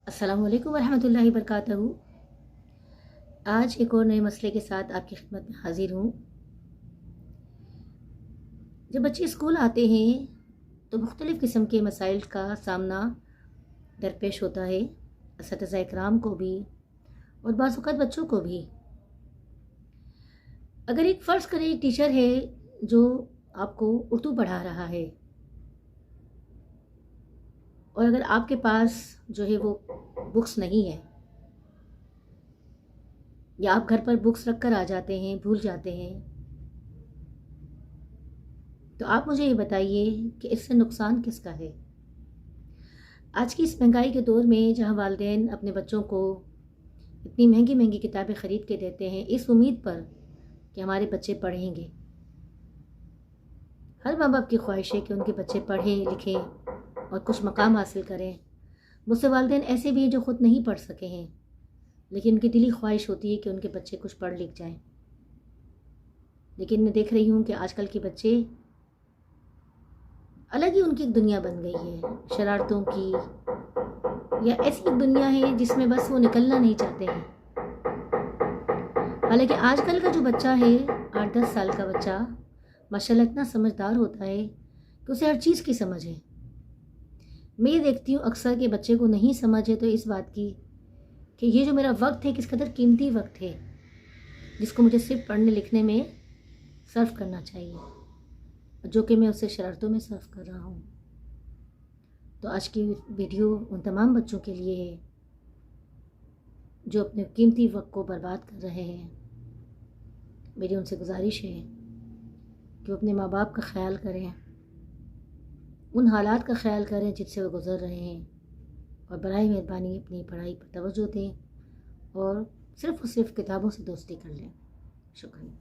अस्सलामु अलैकुम वरहमतुल्लाहि वबरकातुहू। आज एक और नए मसले के साथ आपकी खिदमत में हाजिर हूँ। जब बच्चे स्कूल आते हैं तो मुख्तलिफ़ किस्म के मसाइल का सामना दरपेश होता है, असतिज़ा इकराम को भी और बाज़ औक़ात बच्चों को भी। अगर एक फ़र्ज़ करें एक टीचर है जो आपको उर्दू पढ़ा रहा है और अगर आपके पास जो है वो बुक्स नहीं है या आप घर पर बुक्स रख कर आ जाते हैं, भूल जाते हैं, तो आप मुझे ये बताइए कि इससे नुकसान किसका है। आज की इस महंगाई के दौर में जहाँ वालिदैन अपने बच्चों को इतनी महंगी महंगी किताबें ख़रीद के देते हैं इस उम्मीद पर कि हमारे बच्चे पढ़ेंगे। हर माँ बाप की ख्वाहिश है कि उनके बच्चे पढ़ें लिखें और कुछ मकाम हासिल करें। मुझसे वालिदैन ऐसे भी हैं जो ख़ुद नहीं पढ़ सके हैं, लेकिन उनकी दिली ख्वाहिश होती है कि उनके बच्चे कुछ पढ़ लिख जाएं। लेकिन मैं देख रही हूँ कि आजकल के बच्चे अलग ही उनकी एक दुनिया बन गई है, शरारतों की, या ऐसी एक दुनिया है जिसमें बस वो निकलना नहीं चाहते हैं। हालांकि आजकल का जो बच्चा है, 8-10 साल का बच्चा, माशाल्लाह इतना समझदार होता है कि उसे हर चीज़ की समझ है। मैं ये देखती हूँ अक्सर के बच्चे को नहीं समझ है तो इस बात की कि ये जो मेरा वक्त है किस कदर कीमती वक्त है, जिसको मुझे सिर्फ पढ़ने लिखने में सर्व करना चाहिए, जो कि मैं उसे शरारतों में सर्व कर रहा हूँ। तो आज की वीडियो उन तमाम बच्चों के लिए है जो अपने कीमती वक्त को बर्बाद कर रहे हैं। मेरी उनसे गुजारिश है कि वो अपने माँ बाप का ख्याल करें, उन हालात का ख्याल करें जिससे वो गुज़र रहे हैं, और बराए मेहरबानी अपनी पढ़ाई पर तवज्जो दें और सिर्फ़ किताबों से दोस्ती कर लें। शुक्रिया।